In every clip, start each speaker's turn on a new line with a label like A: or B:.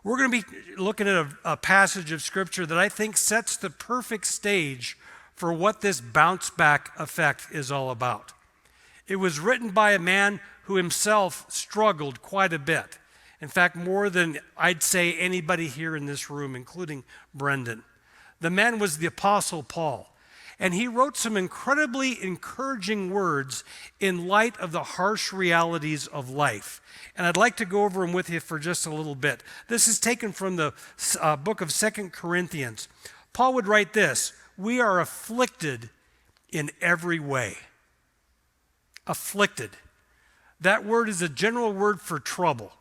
A: We're going to be looking at a passage of Scripture that I think sets the perfect stage for what this bounce back effect is all about. It was written by a man who himself struggled quite a bit. In fact, more than I'd say anybody here in this room, including Brendon. The man was the Apostle Paul. And he wrote some incredibly encouraging words in light of the harsh realities of life. And I'd like to go over them with you for just a little bit. This is taken from the book of 2 Corinthians. Paul would write this: "We are afflicted in every way." Afflicted. That word is a general word for trouble.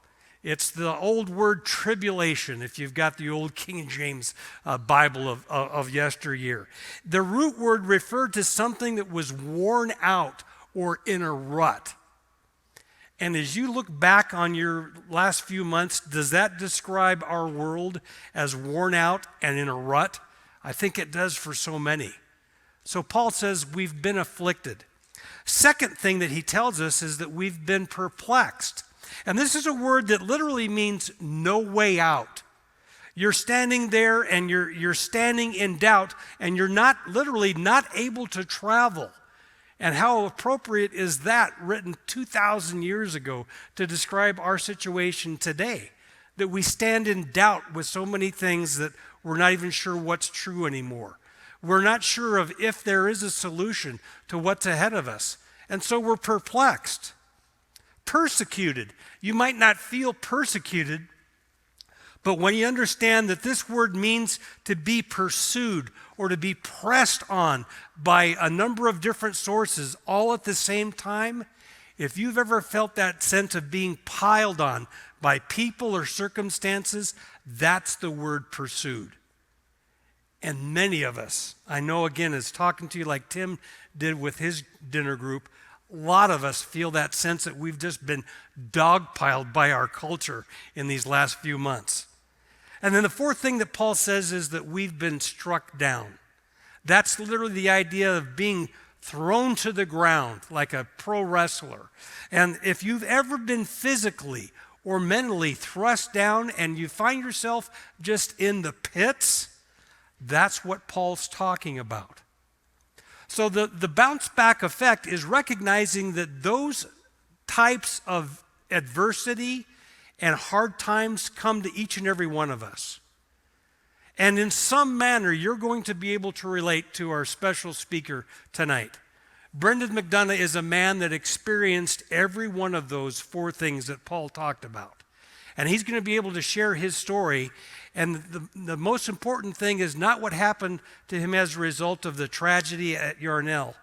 A: It's the old word tribulation, if you've got the old King James Bible of yesteryear. The root word referred to something that was worn out or in a rut. And as you look back on your last few months, does that describe our world as worn out and in a rut? I think it does for so many. So Paul says we've been afflicted. Second thing that he tells us is that we've been perplexed. And this is a word that literally means no way out. You're standing there and you're standing in doubt, and you're not able to travel. And how appropriate is that, written 2,000 years ago, to describe our situation today? That we stand in doubt with so many things that we're not even sure what's true anymore. We're not sure of if there is a solution to what's ahead of us. And so we're perplexed. Persecuted. You might not feel persecuted, but when you understand that this word means to be pursued or to be pressed on by a number of different sources all at the same time, if you've ever felt that sense of being piled on by people or circumstances, that's the word pursued. And many of us, I know again, as talking to you like Tim did with his dinner group, a lot of us feel that sense that we've just been dogpiled by our culture in these last few months. And then the fourth thing that Paul says is that we've been struck down. That's literally the idea of being thrown to the ground like a pro wrestler. And if you've ever been physically or mentally thrust down and you find yourself just in the pits, that's what Paul's talking about. So the bounce back effect is recognizing that those types of adversity and hard times come to each and every one of us. And in some manner, you're going to be able to relate to our special speaker tonight. Brendon Mcdonough is a man that experienced every one of those four things that Paul talked about. And he's going to be able to share his story. And the most important thing is not what happened to him as a result of the tragedy at Yarnell,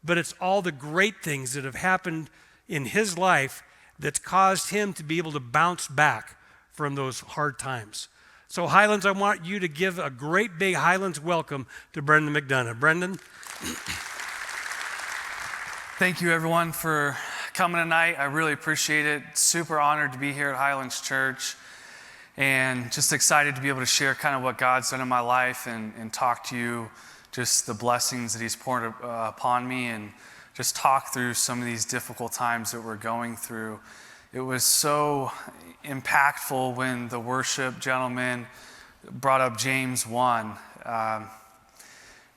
A: but it's all the great things that have happened in his life that's caused him to be able to bounce back from those hard times. So Highlands, I want you to give a great big Highlands welcome to Brendon Mcdonough. Brendon.
B: Thank you everyone for coming tonight. I really appreciate it. Super honored to be here at Highlands Church. And just excited to be able to share kind of what God's done in my life and talk to you just the blessings that he's poured upon me, and just talk through some of these difficult times that we're going through. It was so impactful when the worship gentleman brought up James 1,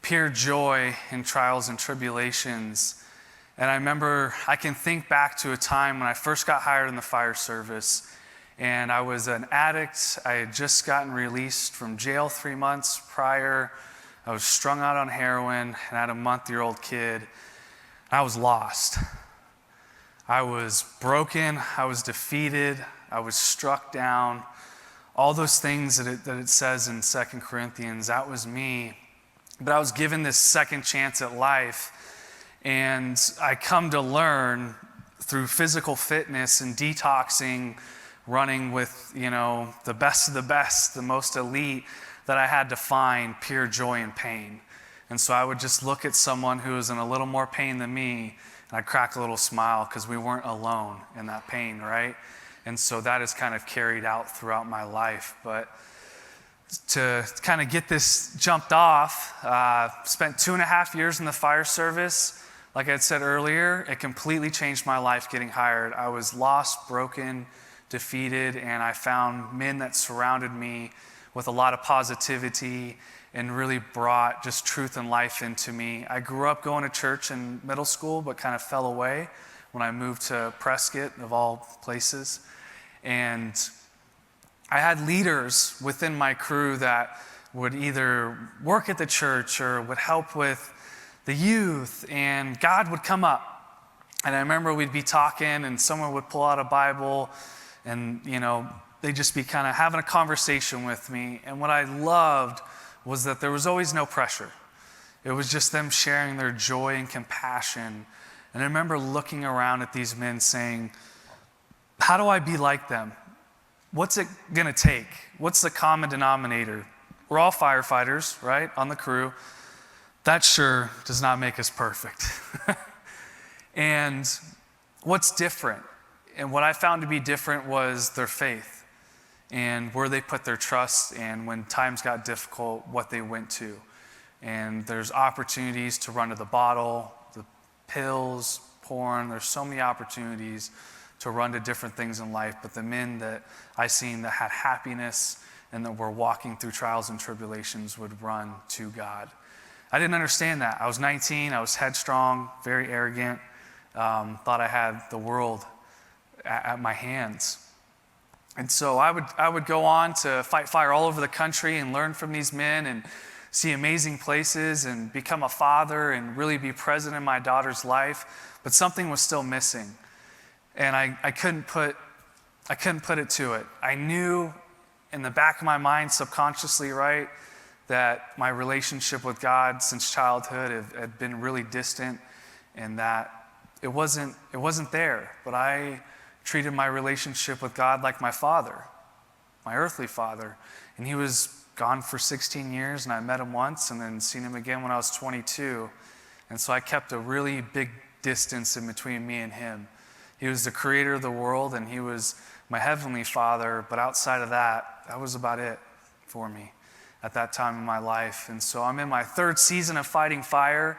B: pure joy in trials and tribulations. And I remember, I can think back to a time when I first got hired in the fire service. And I was an addict. I had just gotten released from jail 3 months prior. I was strung out on heroin and I had a month-old kid. I was lost. I was broken. I was defeated. I was struck down. All those things that it says in 2 Corinthians, that was me. But I was given this second chance at life. And I come to learn through physical fitness and detoxing, running with, the best of the best, the most elite, that I had to find pure joy in pain. And so I would just look at someone who was in a little more pain than me, and I'd crack a little smile because we weren't alone in that pain, right? And so that is kind of carried out throughout my life. But to kind of get this jumped off, spent 2.5 years in the fire service. Like I had said earlier, it completely changed my life getting hired. I was lost, broken, defeated, and I found men that surrounded me with a lot of positivity and really brought just truth and life into me. I grew up going to church in middle school, but kind of fell away when I moved to Prescott, of all places. And I had leaders within my crew that would either work at the church or would help with the youth, and God would come up. And I remember we'd be talking and someone would pull out a Bible and, they'd just be kind of having a conversation with me. And what I loved was that there was always no pressure. It was just them sharing their joy and compassion. And I remember looking around at these men saying, how do I be like them? What's it going to take? What's the common denominator? We're all firefighters, right, on the crew. That sure does not make us perfect. And what's different? And what I found to be different was their faith and where they put their trust, and when times got difficult, what they went to. And there's opportunities to run to the bottle, the pills, porn. There's so many opportunities to run to different things in life. But the men that I seen that had happiness and that were walking through trials and tribulations would run to God. I didn't understand that. I was 19. I was headstrong, very arrogant. Thought I had the world at my hands. And so I would go on to fight fire all over the country and learn from these men and see amazing places and become a father and really be present in my daughter's life. But something was still missing. And I couldn't put it to it. I knew in the back of my mind subconsciously, right, that my relationship with God since childhood had been really distant, and that it wasn't there. But I treated my relationship with God like my father, my earthly father. And he was gone for 16 years, and I met him once and then seen him again when I was 22. And so I kept a really big distance in between me and him. He was the creator of the world, and he was my heavenly father, but outside of that, that was about it for me at that time in my life. And so I'm in my third season of fighting fire,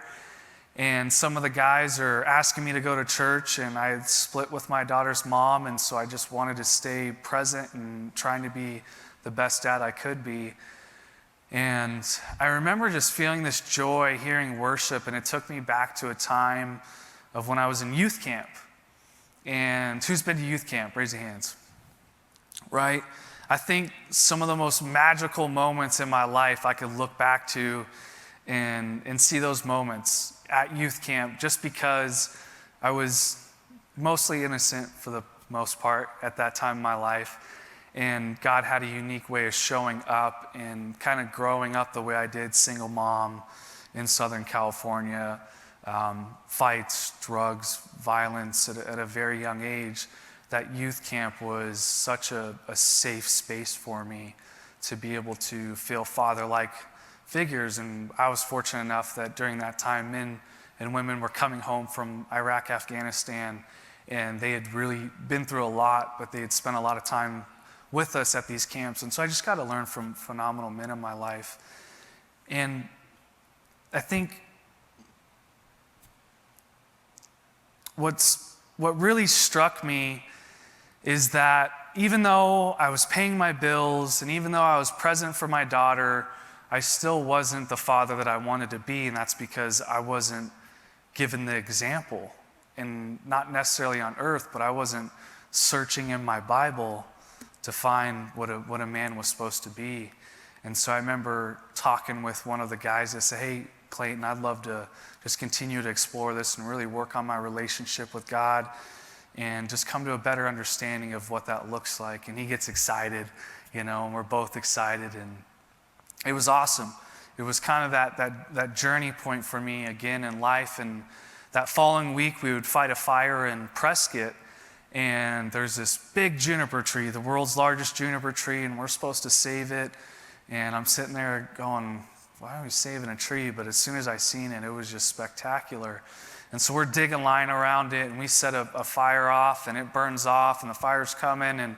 B: and some of the guys are asking me to go to church, and I had split with my daughter's mom, and so I just wanted to stay present and trying to be the best dad I could be. And I remember just feeling this joy hearing worship, and it took me back to a time of when I was in youth camp. And who's been to youth camp? Raise your hands. Right? I think some of the most magical moments in my life I could look back to and see those moments at youth camp, just because I was mostly innocent for the most part at that time in my life. And God had a unique way of showing up and kind of growing up the way I did, single mom in Southern California, fights, drugs, violence at a very young age. That youth camp was such a safe space for me to be able to feel father-like figures. And I was fortunate enough that during that time, men and women were coming home from Iraq, Afghanistan, and they had really been through a lot, but they had spent a lot of time with us at these camps. And so I just got to learn from phenomenal men in my life. And I think what really struck me is that even though I was paying my bills and even though I was present for my daughter, I still wasn't the father that I wanted to be, and that's because I wasn't given the example, and not necessarily on earth, but I wasn't searching in my Bible to find what a man was supposed to be. And so I remember talking with one of the guys that said, "Hey, Clayton, I'd love to just continue to explore this and really work on my relationship with God and just come to a better understanding of what that looks like." And he gets excited, and we're both excited. And it was awesome. It was kind of that journey point for me again in life. And that following week, we would fight a fire in Prescott. And there's this big juniper tree, the world's largest juniper tree, and we're supposed to save it. And I'm sitting there going, why are we saving a tree? But as soon as I seen it, it was just spectacular. And so we're digging line around it, and we set a fire off, and it burns off, and the fire's coming, and,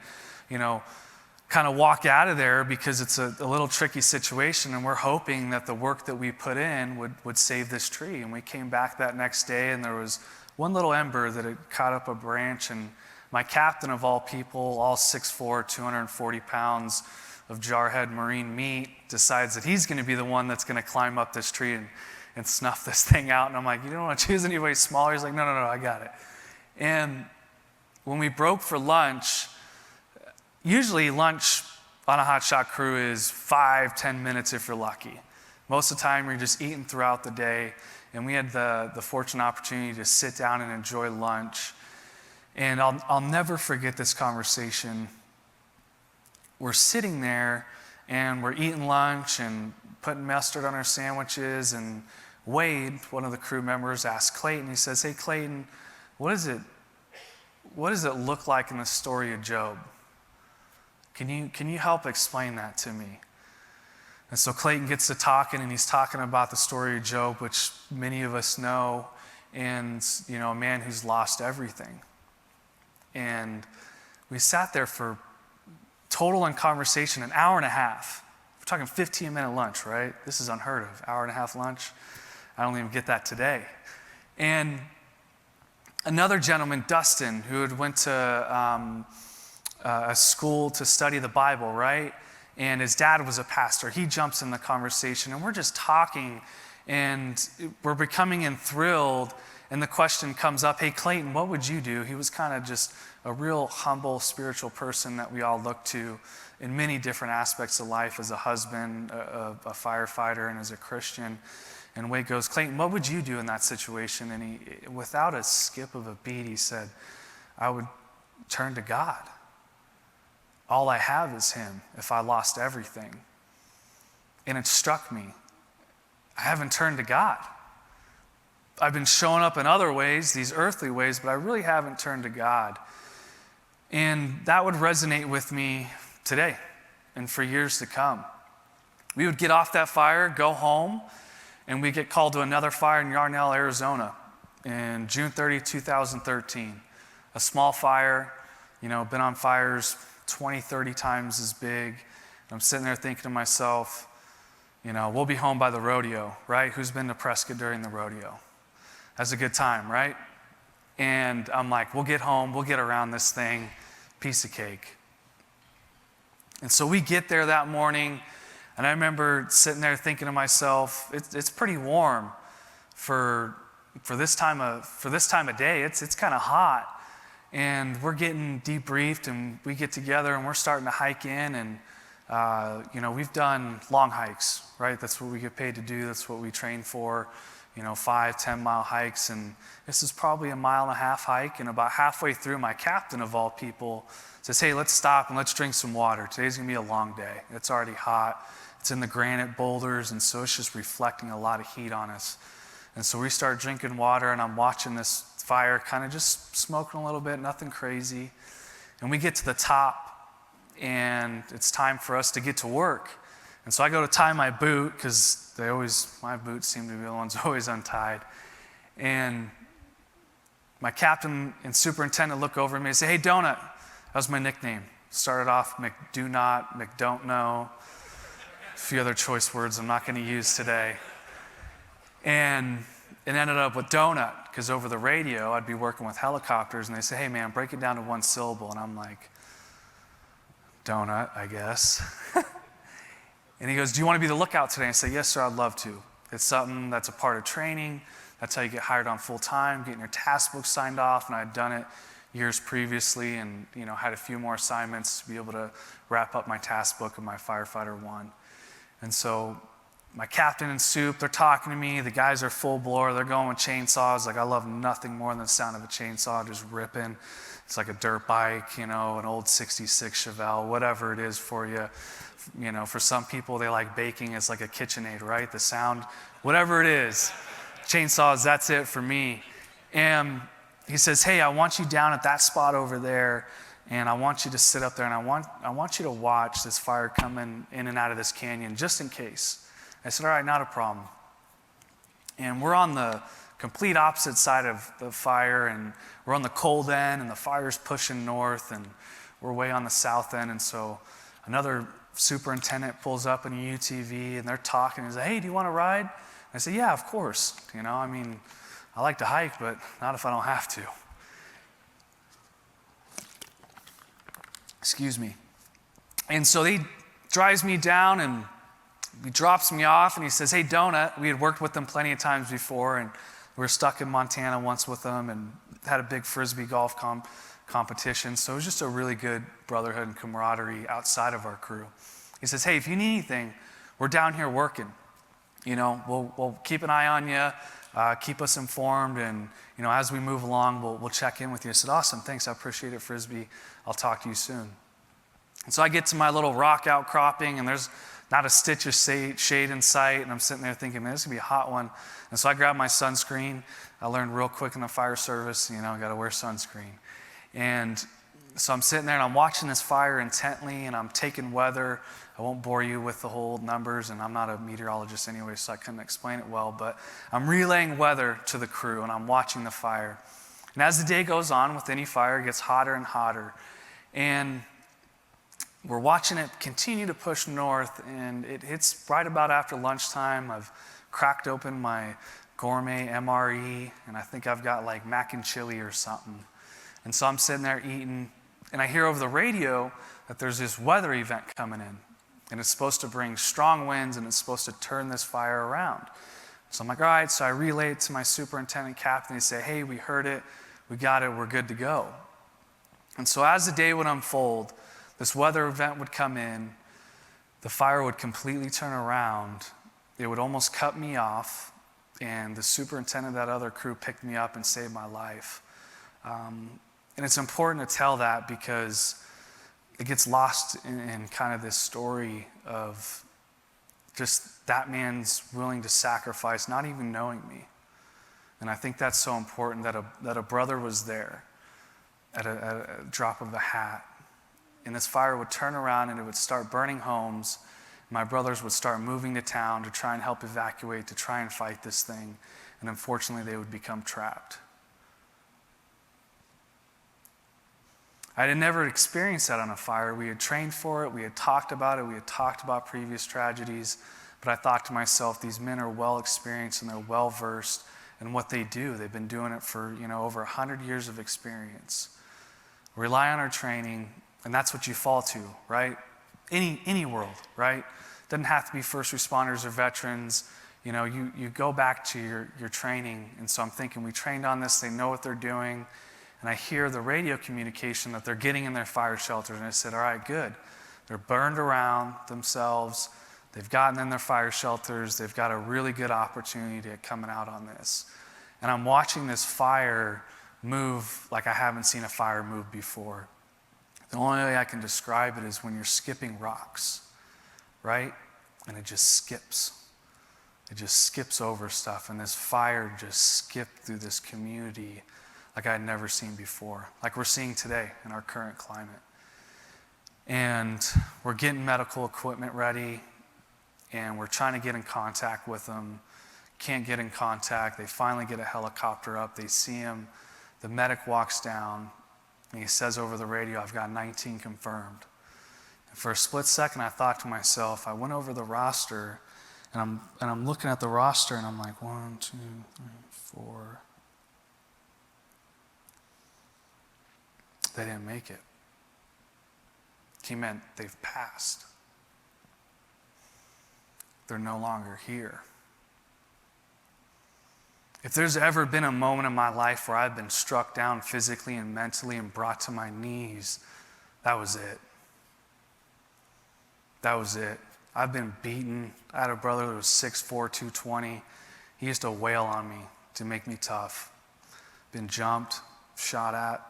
B: kind of walk out of there because it's a little tricky situation, and we're hoping that the work that we put in would save this tree. And we came back that next day, and there was one little ember that had caught up a branch, and my captain of all people, all 6'4", 240 pounds of jarhead marine meat, decides that he's going to be the one that's going to climb up this tree and snuff this thing out. And I'm like, you don't want to choose anybody smaller? He's like, no, I got it. And when we broke for lunch, usually lunch on a hot shot crew is 5-10 minutes if you're lucky. Most of the time you're just eating throughout the day. And we had the fortunate opportunity to sit down and enjoy lunch. And I'll never forget this conversation. We're sitting there and we're eating lunch and putting mustard on our sandwiches, and Wade, one of the crew members, asked Clayton, he says, hey Clayton, what does it look like in the story of Job? Can you help explain that to me? And so Clayton gets to talking, and he's talking about the story of Job, which many of us know, and a man who's lost everything. And we sat there for total in conversation an hour and a half. We're talking 15-minute lunch, right? This is unheard of, hour and a half lunch. I don't even get that today. And another gentleman, Dustin, who had went to a school to study the Bible, right? And his dad was a pastor. He jumps in the conversation, and we're just talking, and we're becoming enthralled, and the question comes up, hey, Clayton, what would you do? He was kind of just a real humble spiritual person that we all look to in many different aspects of life, as a husband, a firefighter, and as a Christian. And Wade goes, Clayton, what would you do in that situation? And he, without a skip of a beat, he said, I would turn to God. All I have is him if I lost everything. And it struck me. I haven't turned to God. I've been showing up in other ways, these earthly ways, but I really haven't turned to God. And that would resonate with me today and for years to come. We would get off that fire, go home, and we'd get called to another fire in Yarnell, Arizona in June 30, 2013. A small fire, been on fires 20, 30 times as big. I'm sitting there thinking to myself, we'll be home by the rodeo, right? Who's been to Prescott during the rodeo? That's a good time, right? And I'm like, we'll get home, we'll get around this thing, piece of cake. And so we get there that morning, and I remember sitting there thinking to myself, it's pretty warm for this time of day. It's kind of hot. And we're getting debriefed, and we get together, and we're starting to hike in, and we've done long hikes, right? That's what we get paid to do. That's what we train for, 5-10 mile hikes. And this is probably a 1.5 mile hike. And about halfway through, my captain of all people says, hey, let's stop and let's drink some water. Today's gonna be a long day. It's already hot. It's in the granite boulders, and so it's just reflecting a lot of heat on us. And so we start drinking water, and I'm watching this fire, kind of just smoking a little bit, nothing crazy. And we get to the top, and it's time for us to get to work. And so I go to tie my boot, because my boots seem to be the ones always untied. And my captain and superintendent look over at me and say, hey, Donut. That was my nickname. Started off McDonough, McDont'know, a few other choice words I'm not going to use today. And it ended up with Donut, because over the radio, I'd be working with helicopters, and they say, hey, man, break it down to one syllable. And I'm like, Donut, I guess. And he goes, do you want to be the lookout today? And I say, yes, sir, I'd love to. It's something that's a part of training. That's how you get hired on full time, getting your task book signed off. And I'd done it years previously, and had a few more assignments to be able to wrap up my task book of my firefighter one. And so my captain and soup, they're talking to me. The guys are full blower. They're going with chainsaws. Like, I love nothing more than the sound of a chainsaw just ripping. It's like a dirt bike, an old 66 Chevelle, whatever it is for you. For some people, they like baking. It's like a KitchenAid, right? The sound, whatever it is. Chainsaws, that's it for me. And he says, hey, I want you down at that spot over there, and I want you to sit up there, and I want you to watch this fire coming in and out of this canyon, just in case. I said, all right, not a problem. And we're on the complete opposite side of the fire, and we're on the cold end, and the fire's pushing north, and we're way on the south end. And so another superintendent pulls up in a UTV, and they're talking. He's like, hey, do you want to ride? I said, yeah, of course. I like to hike, but not if I don't have to. Excuse me. And so he drives me down and he drops me off and he says, hey, Donut. We had worked with them plenty of times before, and we were stuck in Montana once with them and had a big Frisbee golf competition. So it was just a really good brotherhood and camaraderie outside of our crew. He says, hey, if you need anything, we're down here working. We'll keep an eye on you, keep us informed, and as we move along, we'll check in with you. I said, awesome, thanks, I appreciate it, Frisbee. I'll talk to you soon. And so I get to my little rock outcropping, and there's not a stitch of shade in sight, and I'm sitting there thinking, man, this is going to be a hot one. And so I grab my sunscreen. I learned real quick in the fire service, I got to wear sunscreen. And so I'm sitting there, and I'm watching this fire intently, and I'm taking weather. I won't bore you with the whole numbers, and I'm not a meteorologist anyway, so I couldn't explain it well, but I'm relaying weather to the crew, and I'm watching the fire. And as the day goes on with any fire, it gets hotter and hotter. And we're watching it continue to push north, and it hits right about after lunchtime. I've cracked open my gourmet MRE, and I think I've got like mac and chili or something. And so I'm sitting there eating, and I hear over the radio that there's this weather event coming in, and it's supposed to bring strong winds, and it's supposed to turn this fire around. So I'm like, all right, so I relay it to my superintendent captain. They say, hey, we heard it, we got it, we're good to go. And so as the day would unfold, this weather event would come in, the fire would completely turn around, it would almost cut me off, and the superintendent of that other crew picked me up and saved my life. And it's important to tell that because it gets lost in kind of this story of just that man's willing to sacrifice, not even knowing me. And I think that's so important that a brother was there at a drop of a hat. And this fire would turn around and it would start burning homes. My brothers would start moving to town to try and help evacuate, to try and fight this thing. And unfortunately, they would become trapped. I had never experienced that on a fire. We had trained for it, we had talked about it, we had talked about previous tragedies. But I thought to myself, these men are well experienced and they're well versed in what they do. They've been doing it for over 100 years of experience. Rely on our training. And that's what you fall to, right? Any world, right? Doesn't have to be first responders or veterans. You go back to your training. And so I'm thinking, we trained on this, they know what they're doing. And I hear the radio communication that they're getting in their fire shelters. And I said, all right, good. They're burned around themselves. They've gotten in their fire shelters. They've got a really good opportunity to coming out on this. And I'm watching this fire move like I haven't seen a fire move before. The only way I can describe it is when you're skipping rocks, right? And it just skips. It just skips over stuff. And this fire just skipped through this community like I'd never seen before, like we're seeing today in our current climate. And we're getting medical equipment ready, and we're trying to get in contact with them. Can't get in contact. They finally get a helicopter up. They see him. The medic walks down. And he says over the radio, I've got 19 confirmed. And for a split second, I thought to myself, I went over the roster, and I'm looking at the roster, and I'm like, 1, 2, 3, 4. They didn't make it. He meant they've passed. They're no longer here. If there's ever been a moment in my life where I've been struck down physically and mentally and brought to my knees, that was it. That was it. I've been beaten. I had a brother that was 6'4", 220. He used to wail on me to make me tough. Been jumped, shot at.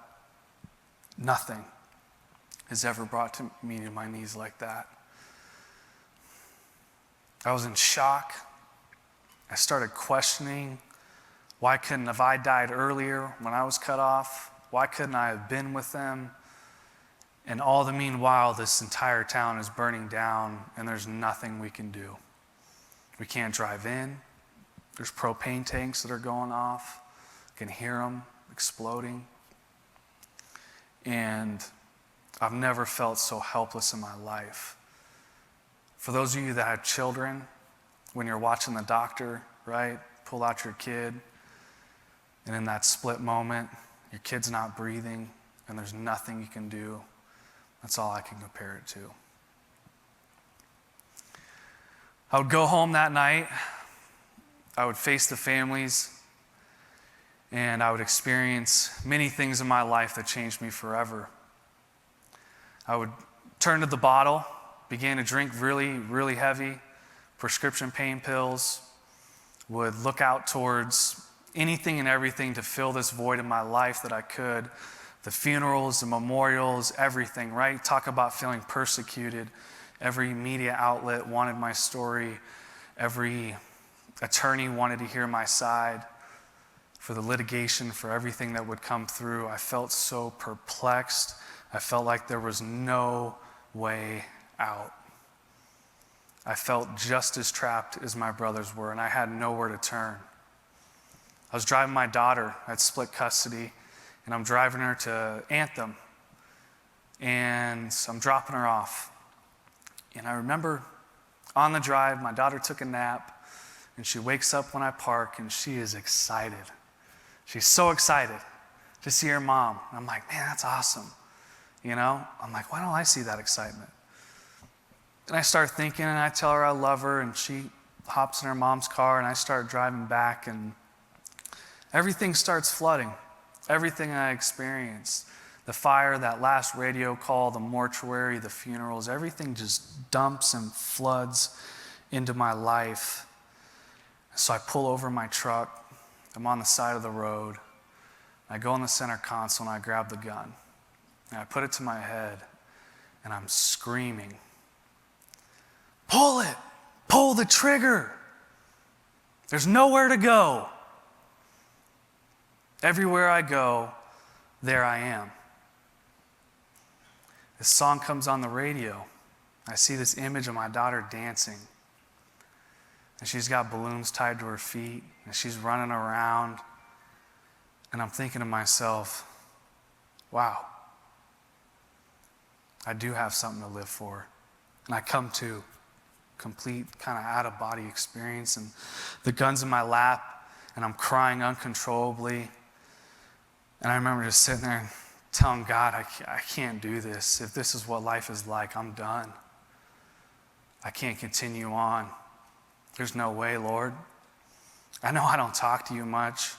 B: Nothing has ever brought me to my knees like that. I was in shock. I started questioning, why couldn't have I died earlier when I was cut off? Why couldn't I have been with them? And all the meanwhile, this entire town is burning down, and there's nothing we can do. We can't drive in. There's propane tanks that are going off. I can hear them exploding. And I've never felt so helpless in my life. For those of you that have children, when you're watching the doctor, right, pull out your kid, And in that split moment, your kid's not breathing, and there's nothing you can do. That's all I can compare it to. I would go home that night. I would face the families, and I would experience many things in my life that changed me forever. I would turn to the bottle, began to drink really, really heavy prescription pain pills, would look out towards anything and everything to fill this void in my life that I could. The funerals, the memorials, everything, right? Talk about feeling persecuted. Every media outlet wanted my story. Every attorney wanted to hear my side. For the litigation, for everything that would come through, I felt so perplexed. I felt like there was no way out. I felt just as trapped as my brothers were, and I had nowhere to turn. I was driving my daughter. I had split custody, and I'm driving her to Anthem, and I'm dropping her off. And I remember on the drive, my daughter took a nap, and she wakes up when I park, and she is excited. She's so excited to see her mom. And I'm like, man, that's awesome. You know? I'm like, why don't I see that excitement? And I start thinking, and I tell her I love her, and she hops in her mom's car, and I start driving back, and everything starts flooding. Everything I experienced. The fire, that last radio call, the mortuary, the funerals, everything just dumps and floods into my life. So I pull over my truck. I'm on the side of the road. I go in the center console, and I grab the gun. And I put it to my head, and I'm screaming, pull it! Pull the trigger! There's nowhere to go. Everywhere I go, there I am. This song comes on the radio. I see this image of my daughter dancing. And she's got balloons tied to her feet, and she's running around. And I'm thinking to myself, wow, I do have something to live for. And I come to complete kind of out-of-body experience, and the gun's in my lap, and I'm crying uncontrollably. And I remember just sitting there and telling God, I can't do this. If this is what life is like, I'm done. I can't continue on. There's no way, Lord. I know I don't talk to you much.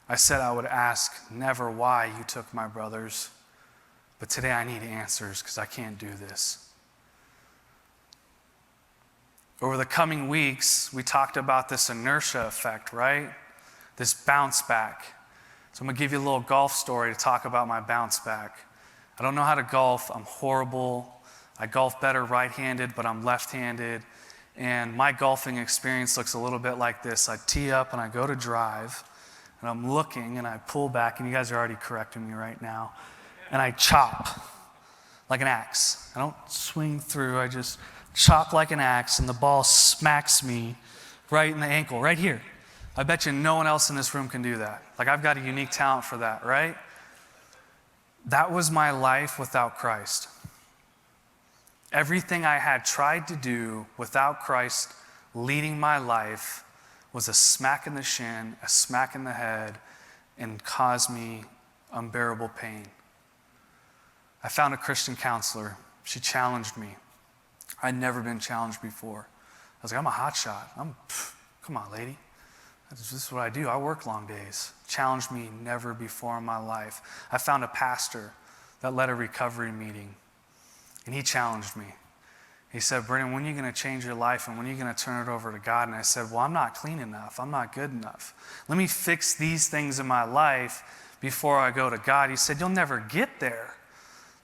B: I said I would ask never why you took my brothers, but today I need answers because I can't do this. Over the coming weeks, we talked about this inertia effect, right? This bounce back. So I'm going to give you a little golf story to talk about my bounce back. I don't know how to golf. I'm horrible. I golf better right-handed, but I'm left-handed. And my golfing experience looks a little bit like this. I tee up and I go to drive, and I'm looking and I pull back, and you guys are already correcting me right now, and I chop like an axe. I don't swing through. I just chop like an axe, and the ball smacks me right in the ankle, right here. I bet you no one else in this room can do that. Like, I've got a unique talent for that, right? That was my life without Christ. Everything I had tried to do without Christ leading my life was a smack in the shin, a smack in the head, and caused me unbearable pain. I found a Christian counselor. She challenged me. I'd never been challenged before. I was like, I'm a hot shot. Come on, lady. This is what I do. I work long days. Challenged me never before in my life. I found a pastor that led a recovery meeting, and he challenged me. He said, Brendon, when are you going to change your life, and when are you going to turn it over to God? And I said, well, I'm not clean enough. I'm not good enough. Let me fix these things in my life before I go to God. He said, you'll never get there.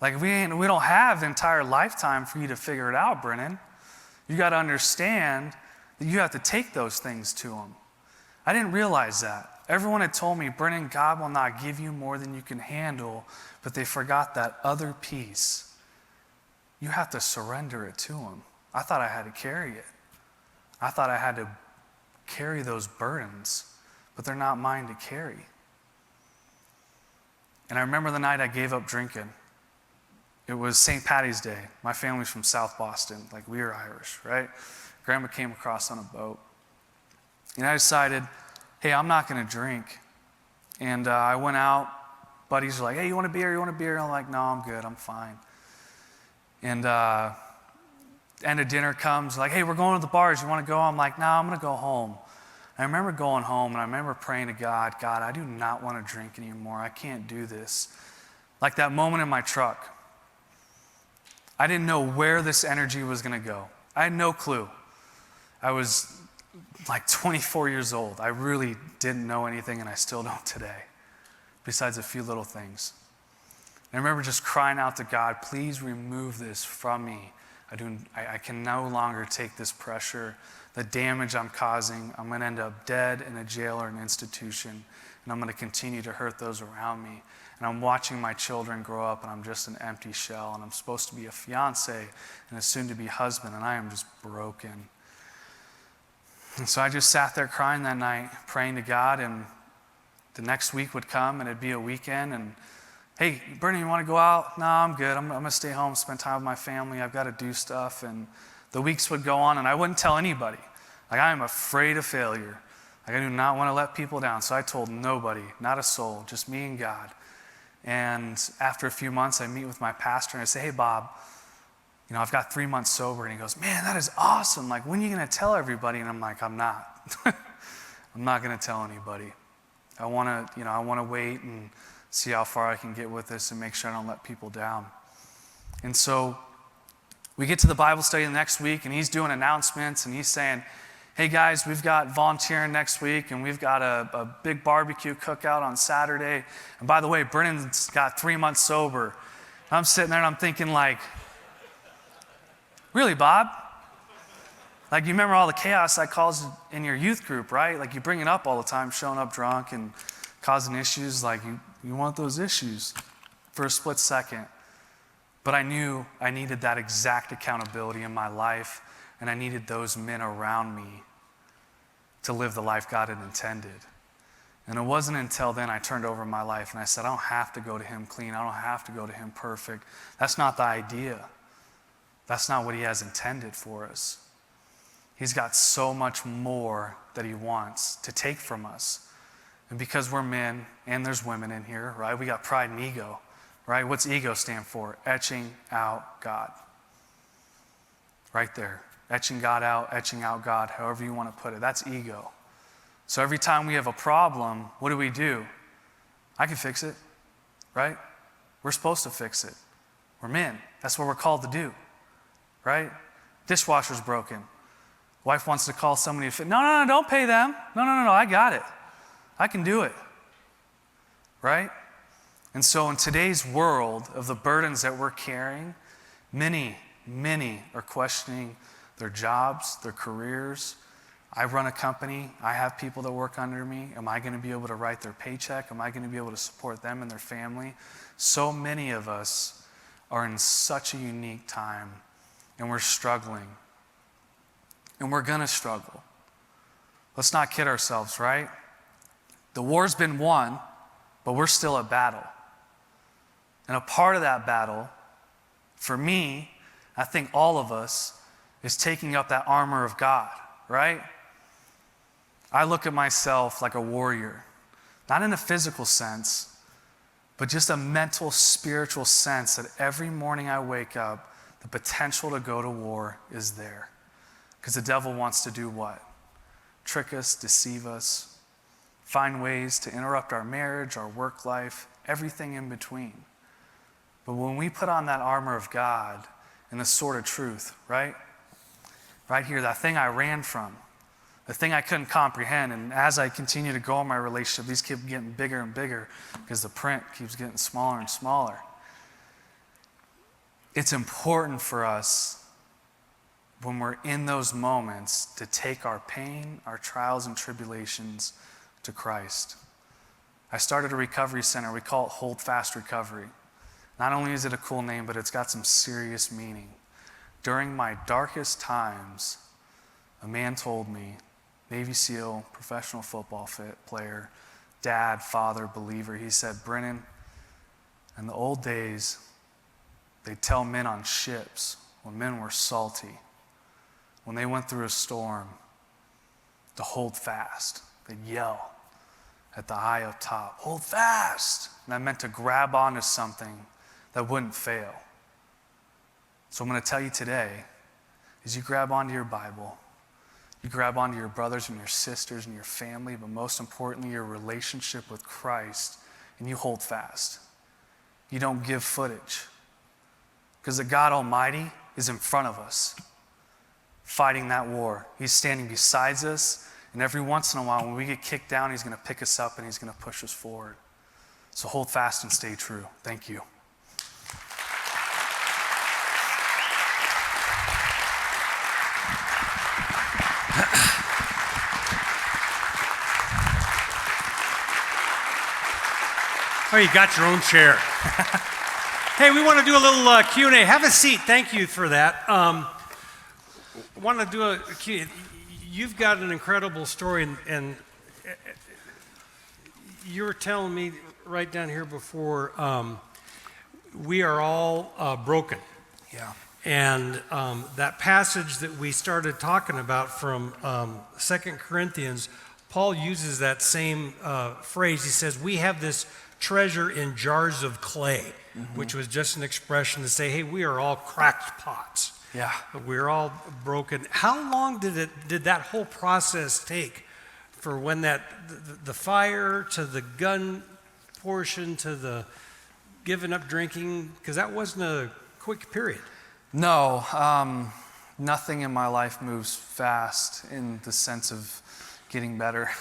B: Like, we don't have the entire lifetime for you to figure it out, Brendon. You got to understand that you have to take those things to Him. I didn't realize that. Everyone had told me, Brendon, God will not give you more than you can handle, but they forgot that other piece. You have to surrender it to Him. I thought I had to carry it. I thought I had to carry those burdens, but they're not mine to carry. And I remember the night I gave up drinking. It was St. Patty's Day. My family's from South Boston. Like, we are Irish, right? Grandma came across on a boat. And I decided, hey, I'm not going to drink. And I went out. Buddies were like, hey, you want a beer? You want a beer? And I'm like, no, I'm good. I'm fine. And end of dinner comes, like, hey, we're going to the bars. You want to go? I'm like, no, I'm going to go home. And I remember going home, and I remember praying to God, God, I do not want to drink anymore. I can't do this. Like that moment in my truck. I didn't know where this energy was going to go. I had no clue. I was like 24 years old. I really didn't know anything, and I still don't today, besides a few little things. And I remember just crying out to God, please remove this from me. I can no longer take this pressure, the damage I'm causing. I'm going to end up dead in a jail or an institution, and I'm going to continue to hurt those around me. And I'm watching my children grow up, and I'm just an empty shell, and I'm supposed to be a fiance and a soon-to-be husband, and I am just broken. And so I just sat there crying that night, praying to God, and the next week would come, and it'd be a weekend, and hey, Brendon, you want to go out? No, I'm good. I'm going to stay home, spend time with my family. I've got to do stuff. And the weeks would go on, and I wouldn't tell anybody. Like, I am afraid of failure. Like, I do not want to let people down. So I told nobody, not a soul, just me and God. And after a few months, I meet with my pastor, and I say, hey, Bob, I've got 3 months sober. And he goes, man, that is awesome. Like, when are you going to tell everybody? And I'm like, I'm not. I'm not going to tell anybody. I want to wait and see how far I can get with this and make sure I don't let people down. And so we get to the Bible study the next week, and he's doing announcements, and he's saying, hey guys, we've got volunteering next week, and we've got a big barbecue cookout on Saturday. And by the way, Brennan's got 3 months sober. And I'm sitting there and I'm thinking like, really, Bob? Like, you remember all the chaos that caused in your youth group, right? Like, you bring it up all the time, showing up drunk and causing issues. Like, you want those issues for a split second. But I knew I needed that exact accountability in my life, and I needed those men around me to live the life God had intended. And it wasn't until then I turned over my life and I said, I don't have to go to him clean. I don't have to go to him perfect. That's not the idea. That's not what he has intended for us. He's got so much more that he wants to take from us. And because we're men, and there's women in here, right? We got pride and ego, right? What's ego stand for? Etching out God. Right there. Etching God out, etching out God, however you want to put it. That's ego. So every time we have a problem, what do? I can fix it, right? We're supposed to fix it. We're men. That's what we're called to do, right? Dishwasher's broken. Wife wants to call somebody to fix. No, don't pay them. No, I got it. I can do it, right? And so in today's world of the burdens that we're carrying, many are questioning their jobs, their careers. I run a company. I have people that work under me. Am I going to be able to write their paycheck? Am I going to be able to support them and their family? So many of us are in such a unique time, and we're struggling. And we're going to struggle. Let's not kid ourselves, right? The war's been won, but we're still at battle. And a part of that battle, for me, I think all of us, is taking up that armor of God, right? I look at myself like a warrior, not in a physical sense, but just a mental, spiritual sense that every morning I wake up, the potential to go to war is there. Because the devil wants to do what? Trick us, deceive us, find ways to interrupt our marriage, our work life, everything in between. But when we put on that armor of God and the sword of truth, right? Right here, that thing I ran from, the thing I couldn't comprehend, and as I continue to grow in my relationship, these keep getting bigger and bigger because the print keeps getting smaller and smaller. It's important for us when we're in those moments to take our pain, our trials and tribulations to Christ. I started a recovery center. We call it Hold Fast Recovery. Not only is it a cool name, but it's got some serious meaning. During my darkest times, a man told me, Navy SEAL, professional football player, dad, father, believer, he said, Brendon, in the old days, they'd tell men on ships when men were salty, when they went through a storm, to hold fast. They'd yell. at the eye up top. Hold fast. And I meant to grab onto something that wouldn't fail. So I'm going to tell you today, is you grab onto your Bible, you grab onto your brothers and your sisters and your family, but most importantly, your relationship with Christ, and you hold fast. You don't give footage. Because the God Almighty is in front of us, fighting that war. He's standing beside us, and every once in a while, when we get kicked down, he's going to pick us up and he's going to push us forward. So hold fast and stay true. Thank you.
A: Oh, you got your own chair. Hey, we want to do a little Q&A. Have a seat. Thank you for that. Want to do a Q&A. You've got an incredible story, and you were telling me right down here before, we are all broken.
B: Yeah.
A: And that passage that we started talking about from 2 Corinthians, Paul uses that same phrase. He says, we have this treasure in jars of clay, which was just an expression to say, hey, we are all cracked pots.
B: Yeah.
A: We're all broken. How long did that whole process take for when the fire to the gun portion to the giving up drinking? Because that wasn't a quick period.
B: No, nothing in my life moves fast in the sense of getting better.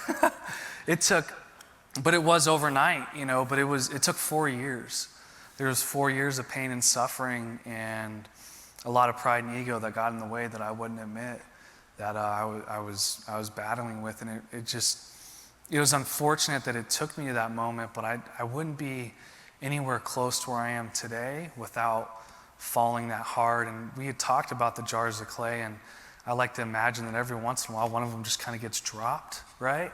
B: But it was overnight, but it took 4 years. There was 4 years of pain and suffering and a lot of pride and ego that got in the way that I wouldn't admit that I was battling with. And it was unfortunate that it took me to that moment, but I wouldn't be anywhere close to where I am today without falling that hard. And we had talked about the jars of clay, and I like to imagine that every once in a while, one of them just kind of gets dropped, right?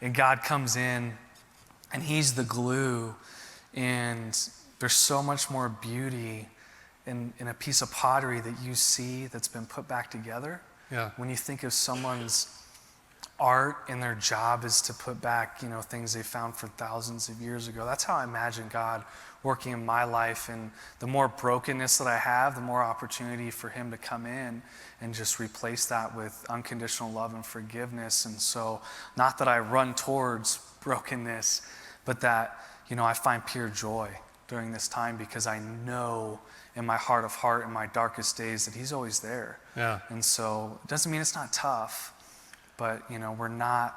B: And God comes in, and he's the glue, and there's so much more beauty in a piece of pottery that you see that's been put back together.
A: Yeah.
B: When you think of someone's art and their job is to put back, things they found for thousands of years ago. That's how I imagine God working in my life. And the more brokenness that I have, the more opportunity for him to come in and just replace that with unconditional love and forgiveness. And so, not that I run towards brokenness, but that, I find pure joy during this time because I know in my heart of heart, in my darkest days, that he's always there.
A: Yeah.
B: And so it doesn't mean it's not tough, but we're not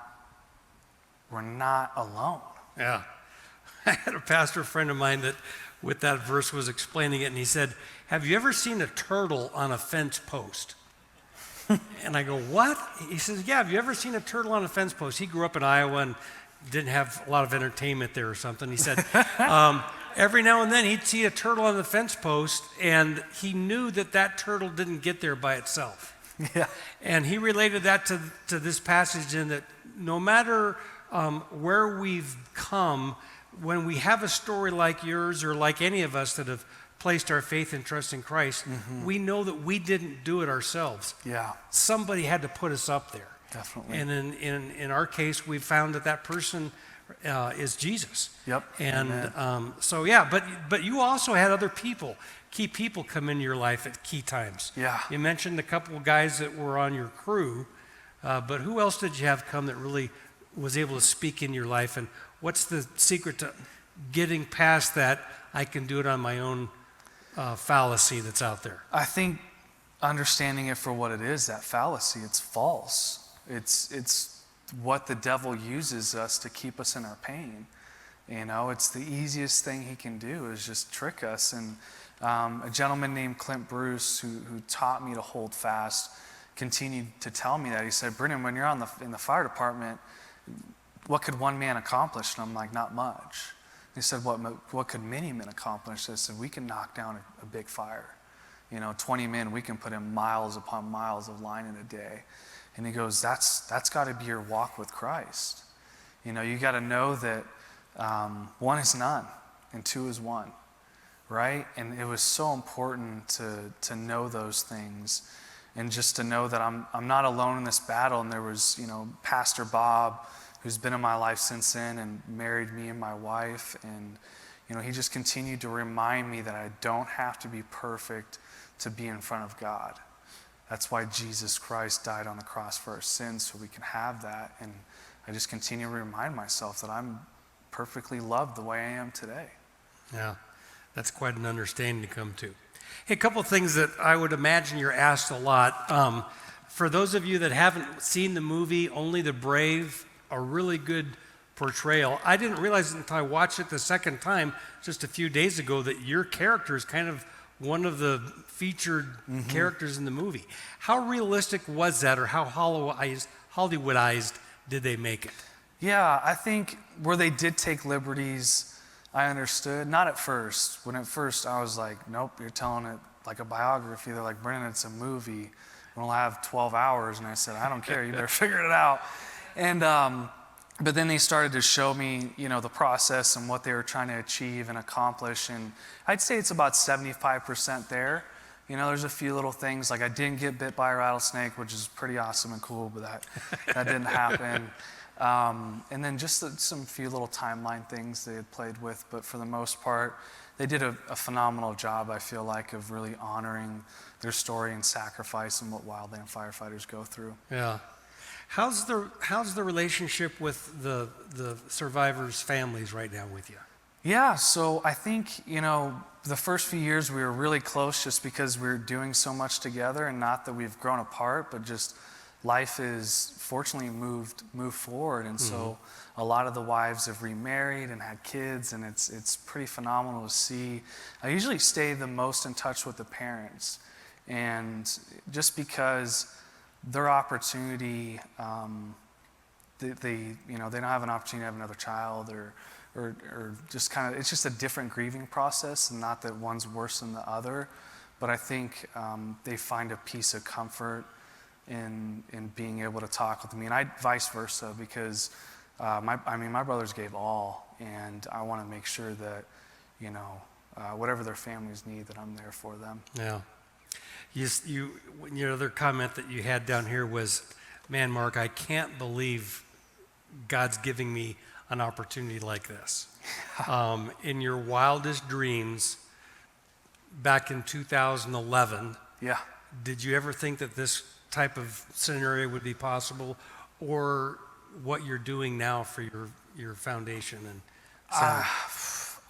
B: alone.
A: Yeah. I had a pastor friend of mine that with that verse was explaining it, and he said, have you ever seen a turtle on a fence post? And I go, what? He says, yeah, have you ever seen a turtle on a fence post? He grew up in Iowa and didn't have a lot of entertainment there or something. He said, every now and then he'd see a turtle on the fence post, and he knew that turtle didn't get there by itself.
B: Yeah.
A: And he related that to this passage in that no matter where we've come, when we have a story like yours or like any of us that have placed our faith and trust in Christ, we know that we didn't do it ourselves.
B: Yeah.
A: Somebody had to put us up there.
B: Definitely.
A: And in our case, we found that person is Jesus.
B: Yep.
A: And so, yeah, but you also had other key people come into your life at key times.
B: Yeah.
A: You mentioned a couple of guys that were on your crew, but who else did you have come that really was able to speak in your life? And what's the secret to getting past that I can do it on my own fallacy that's out there?
B: I think understanding it for what it is, that fallacy, it's false. It's what the devil uses us to keep us in our pain. It's the easiest thing he can do is just trick us. And a gentleman named Clint Bruce, who taught me to hold fast, continued to tell me that. He said, Brendon, when you're in the fire department, what could one man accomplish? And I'm like, not much. He said, what could many men accomplish? I said, we can knock down a big fire. 20 men, we can put in miles upon miles of line in a day. And he goes, that's got to be your walk with Christ. You got to know that one is none and two is one, right? And it was so important to know those things, and just to know that I'm not alone in this battle. And there was, Pastor Bob who's been in my life since then and married me and my wife. And, he just continued to remind me that I don't have to be perfect to be in front of God. That's why Jesus Christ died on the cross for our sins, so we can have that. And I just continue to remind myself that I'm perfectly loved the way I am today.
A: Yeah, that's quite an understanding to come to. Hey, a couple of things that I would imagine you're asked a lot. For those of you that haven't seen the movie, Only the Brave, a really good portrayal. I didn't realize until I watched it the second time just a few days ago that your character is kind of one of the featured characters in the movie. How realistic was that, or how Hollywoodized did they make it?
B: Yeah, I think where they did take liberties, I understood. Not at first. When at first I was like, nope, you're telling it like a biography. They're like, Brendon, it's a movie. We'll have 12 hours. And I said, I don't care. You better figure it out. And but then they started to show me, the process and what they were trying to achieve and accomplish. And I'd say it's about 75% there. There's a few little things, like I didn't get bit by a rattlesnake, which is pretty awesome and cool, but that didn't happen. And then just some few little timeline things they had played with. But for the most part, they did a phenomenal job, I feel like, of really honoring their story and sacrifice and what wildland firefighters go through.
A: Yeah. How's the relationship with the survivors' families right now with you?
B: Yeah, so I think, the first few years we were really close just because we were doing so much together, and not that we've grown apart, but just life is fortunately moved forward. And so a lot of the wives have remarried and had kids, and it's pretty phenomenal to see. I usually stay the most in touch with the parents, and just because their opportunity, they don't have an opportunity to have another child, or just kind of, it's just a different grieving process, and not that one's worse than the other, but I think they find a piece of comfort in being able to talk with me, and I vice versa, because my brothers gave all, and I want to make sure that whatever their families need, that I'm there for them.
A: Yeah. Your other comment that you had down here was, man, Mark, I can't believe God's giving me an opportunity like this. In your wildest dreams, back in 2011,
B: yeah,
A: did you ever think that this type of scenario would be possible, or what you're doing now for your foundation? And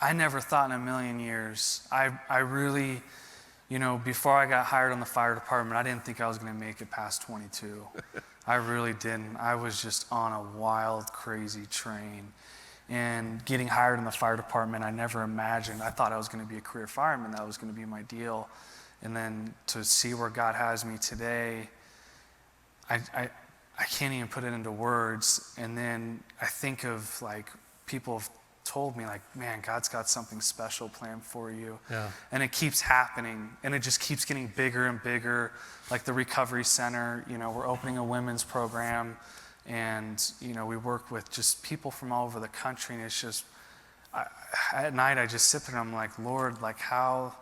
B: I never thought in a million years. I really, before I got hired on the fire department, I didn't think I was going to make it past 22. I really didn't. I was just on a wild, crazy train. And getting hired in the fire department, I never imagined. I thought I was going to be a career fireman. That was going to be my deal. And then to see where God has me today, I can't even put it into words. And then I think of, like, people have told me, like, man, God's got something special planned for you.
A: Yeah.
B: And it keeps happening, and it just keeps getting bigger and bigger. Like the recovery center, we're opening a women's program, and we work with just people from all over the country, and it's just, at night I just sit there and I'm like, Lord, like, how,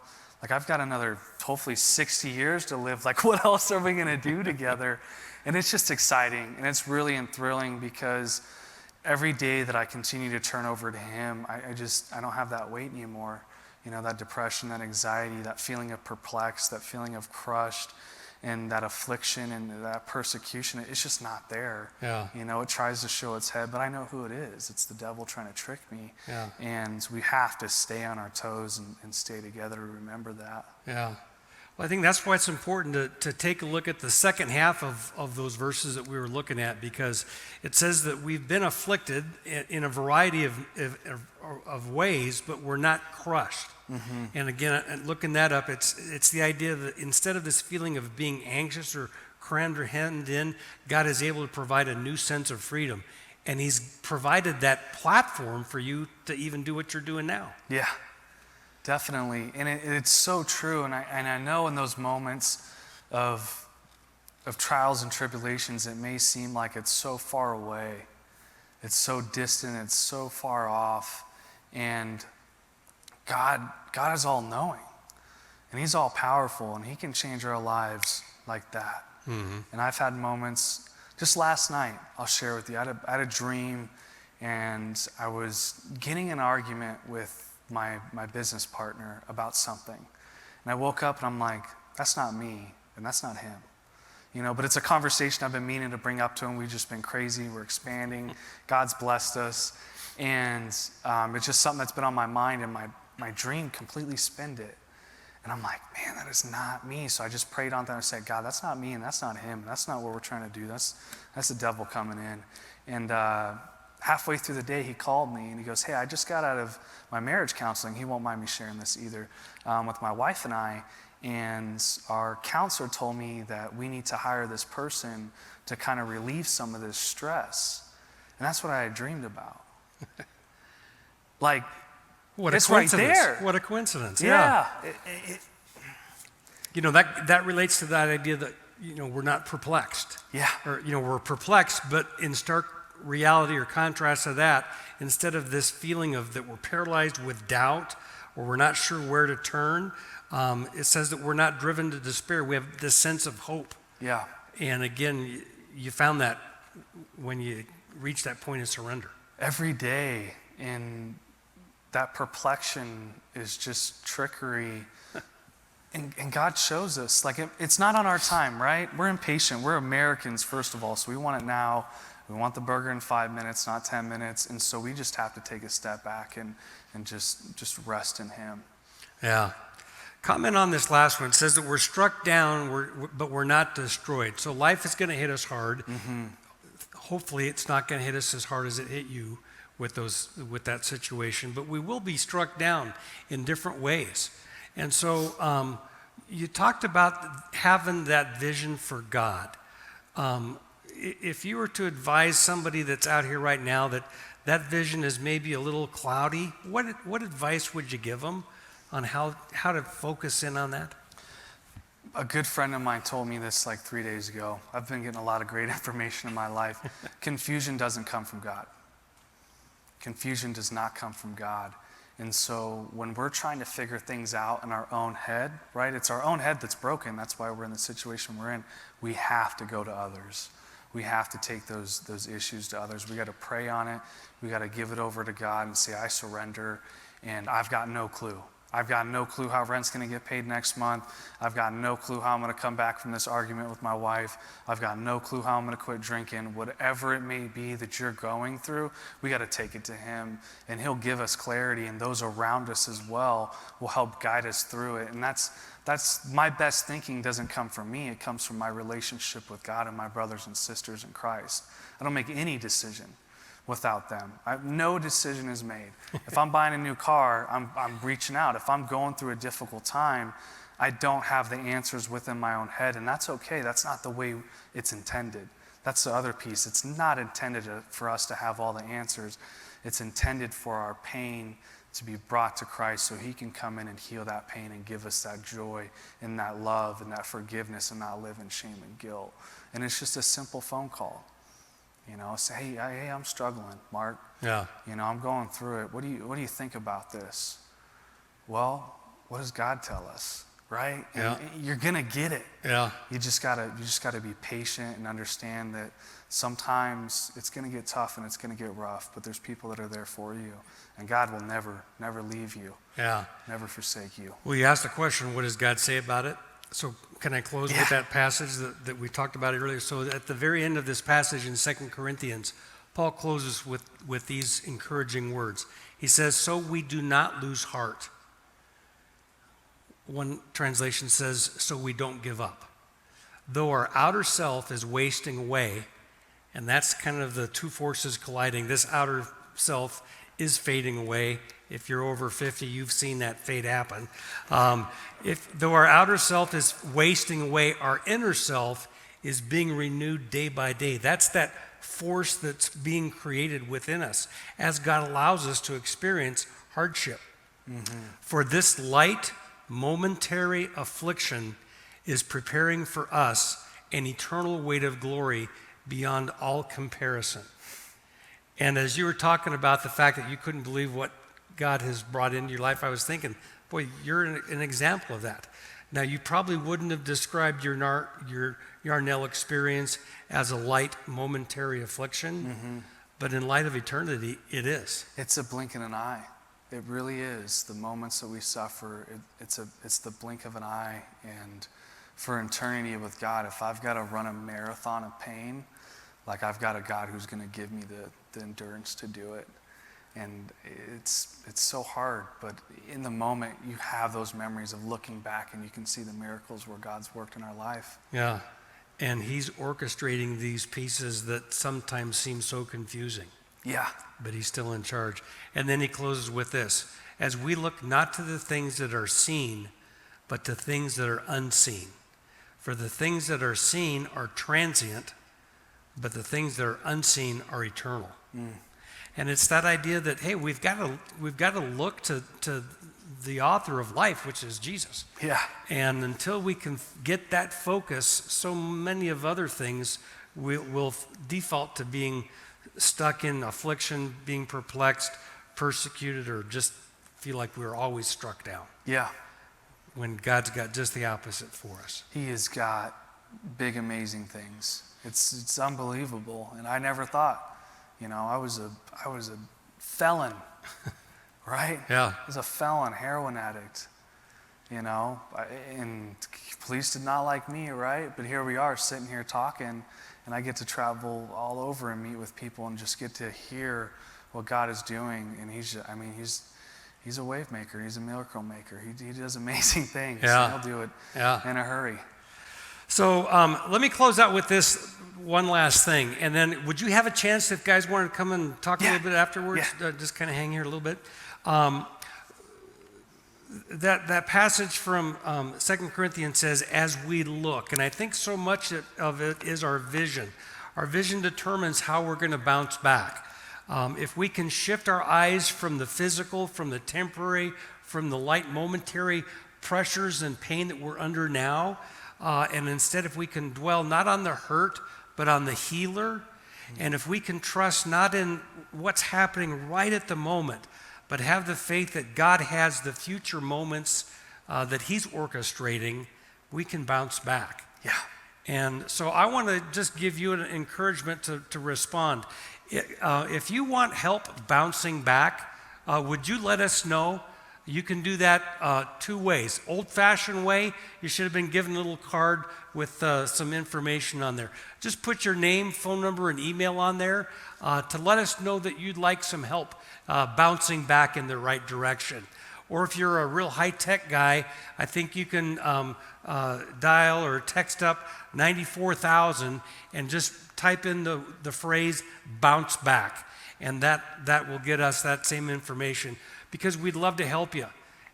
B: like, I've got another hopefully 60 years to live. Like, what else are we going to do together? And it's just exciting, and it's really thrilling, because every day that I continue to turn over to Him, I don't have that weight anymore. That depression, that anxiety, that feeling of perplexed, that feeling of crushed, and that affliction and that persecution, it's just not there.
A: Yeah.
B: It tries to show its head, but I know who it is. It's the devil trying to trick me.
A: Yeah.
B: And we have to stay on our toes and stay together to remember that.
A: Yeah. Well, I think that's why it's important to take a look at the second half of those verses that we were looking at, because it says that we've been afflicted in a variety of ways, but we're not crushed. Mm-hmm. And again, looking that up, it's the idea that instead of this feeling of being anxious or crammed or hemmed in, God is able to provide a new sense of freedom. And He's provided that platform for you to even do what you're doing now.
B: Yeah. Definitely, and it's so true, and I know in those moments of trials and tribulations, it may seem like it's so far away, it's so distant, it's so far off, and God is all-knowing, and He's all-powerful, and He can change our lives like that. Mm-hmm. And I've had moments Just last night, I'll share with you, I had a dream, and I was getting in an argument with my business partner about something. And I woke up and I'm like, that's not me, and that's not him. But it's a conversation I've been meaning to bring up to him. We've just been crazy. We're expanding. God's blessed us. And it's just something that's been on my mind, and my dream completely spinned it. And I'm like, man, that is not me. So I just prayed on that and said, God, that's not me, and that's not him. That's not what we're trying to do. That's the devil coming in. And halfway through the day, he called me, and he goes, hey, I just got out of my marriage counseling. He won't mind me sharing this either, with my wife and I. And our counselor told me that we need to hire this person to kind of relieve some of this stress. And that's what I had dreamed about. Like,
A: what a
B: it's right
A: coincidence.
B: there.
A: What a coincidence.
B: Yeah.
A: That relates to that idea that, we're not perplexed.
B: Yeah.
A: Or, we're perplexed, but in stark reality or contrast to that, instead of this feeling of that we're paralyzed with doubt or we're not sure where to turn, it says that we're not driven to despair. We have this sense of hope.
B: Yeah.
A: And again, you found that when you reached that point of surrender.
B: Every day in that perplexion is just trickery. And God shows us, like, it's not on our time, right? We're impatient. We're Americans, first of all, so we want it now. We want the burger in 5 minutes, not 10 minutes. And so we just have to take a step back and just rest in him.
A: Yeah. Comment on this last one. It says that we're struck down, but we're not destroyed. So life is going to hit us hard.
B: Mm-hmm.
A: Hopefully it's not going to hit us as hard as it hit you with that situation, but we will be struck down in different ways. And so you talked about having that vision for God. If you were to advise somebody that's out here right now that vision is maybe a little cloudy, what advice would you give them on how to focus in on that?
B: A good friend of mine told me this like 3 days ago. I've been getting a lot of great information in my life. Confusion doesn't come from God. Confusion does not come from God. And so when we're trying to figure things out in our own head, right? It's our own head that's broken. That's why we're in the situation we're in. We have to go to others. We have to take those issues to others. We got to pray on it. We got to give it over to God and say, I surrender, and I've got no clue. I've got no clue how rent's going to get paid next month. I've got no clue how I'm going to come back from this argument with my wife. I've got no clue how I'm going to quit drinking. Whatever it may be that you're going through, we got to take it to him, and he'll give us clarity, and those around us as well will help guide us through it. And that's my best thinking doesn't come from me. It comes from my relationship with God and my brothers and sisters in Christ. I don't make any decision without them. No decision is made. If I'm buying a new car, I'm reaching out. If I'm going through a difficult time, I don't have the answers within my own head, and that's okay. That's not the way it's intended. That's the other piece. It's not intended for us to have all the answers. It's intended for our pain to be brought to Christ so he can come in and heal that pain and give us that joy and that love and that forgiveness and not live in shame and guilt. And it's just a simple phone call. Say, hey, I'm struggling, Mark.
A: Yeah.
B: I'm going through it. What do you think about this? Well, what does God tell us, right?
A: Yeah.
B: And you're gonna get it.
A: Yeah.
B: You just gotta be patient and understand that sometimes it's gonna get tough and it's gonna get rough, but there's people that are there for you, and God will never leave you.
A: Yeah.
B: Never forsake you.
A: Well, you asked the question, what does God say about it? So can I close with that passage that we talked about earlier? So at the very end of this passage in 2 Corinthians, Paul closes with these encouraging words. He says, so we do not lose heart. One translation says, so we don't give up. Though our outer self is wasting away, and that's kind of the two forces colliding. This outer self is fading away. If you're over 50, you've seen that fade happen. Though our outer self is wasting away, our inner self is being renewed day by day. That's that force that's being created within us as God allows us to experience hardship. Mm-hmm. For this light, momentary affliction is preparing for us an eternal weight of glory beyond all comparison. And as you were talking about the fact that you couldn't believe what God has brought into your life, I was thinking, boy, you're an example of that. Now, you probably wouldn't have described your Yarnell experience as a light, momentary affliction, but in light of eternity, it is.
B: It's a blink in an eye. It really is. The moments that we suffer, it's the blink of an eye. And for eternity with God, if I've got to run a marathon of pain, like I've got a God who's going to give me the endurance to do it. And it's so hard, but in the moment, you have those memories of looking back and you can see the miracles where God's worked in our life.
A: Yeah, and he's orchestrating these pieces that sometimes seem so confusing.
B: Yeah.
A: But he's still in charge. And then he closes with this: as we look not to the things that are seen, but to things that are unseen. For the things that are seen are transient, but the things that are unseen are eternal. And it's that idea that, hey, we've got to look to the author of life, which is Jesus.
B: Yeah.
A: And until we can get that focus, so many of other things will default to being stuck in affliction, being perplexed, persecuted, or just feel like we're always struck down.
B: Yeah.
A: When God's got just the opposite for us.
B: He has got big, amazing things. It's unbelievable. And I never thought, I was a felon, right?
A: Yeah.
B: I was a felon, heroin addict, and police did not like me, right? But here we are sitting here talking, and I get to travel all over and meet with people and just get to hear what God is doing. And he's a wave maker. He's a miracle maker. He does amazing things.
A: Yeah.
B: And he'll do it in a hurry.
A: So let me close out with this one last thing. And then would you have a chance, if guys want to come and talk a little bit afterwards, just kind of hang here a little bit? That passage from 2 Corinthians says, as we look. And I think so much of it is our vision. Our vision determines how we're going to bounce back. If we can shift our eyes from the physical, from the temporary, from the light momentary pressures and pain that we're under now, and instead if we can dwell not on the hurt, but on the healer, and if we can trust not in what's happening right at the moment, but have the faith that God has the future moments that he's orchestrating, we can bounce back.
B: Yeah.
A: And so I want to just give you an encouragement to respond. If you want help bouncing back, would you let us know? You can do that two ways. Old-fashioned way, you should have been given a little card with some information on there. Just put your name, phone number, and email on there to let us know that you'd like some help bouncing back in the right direction. Or if you're a real high-tech guy, I think you can dial or text up 94,000 and just type in the phrase bounce back. And that will get us that same information, because we'd love to help you.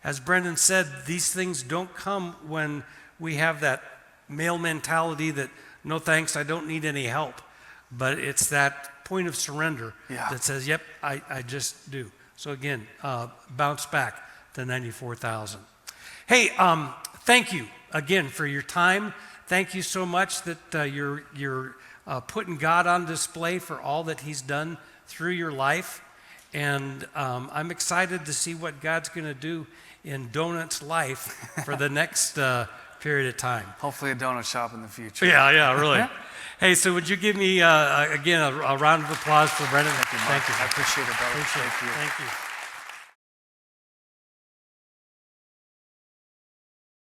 A: As Brendon said, these things don't come when we have that male mentality that, no thanks, I don't need any help. But it's that point of surrender that says, yep, I just do. So again, bounce back to 94,000. Hey, thank you again for your time. Thank you so much that you're putting God on display for all that he's done through your life. And I'm excited to see what God's going to do in Donut's life for the next period of time.
B: Hopefully a donut shop in the future.
A: Yeah, really. Hey, so would you give me, again, a round of applause for Brendon?
B: Thank you. I appreciate it, brother.
A: Thank you.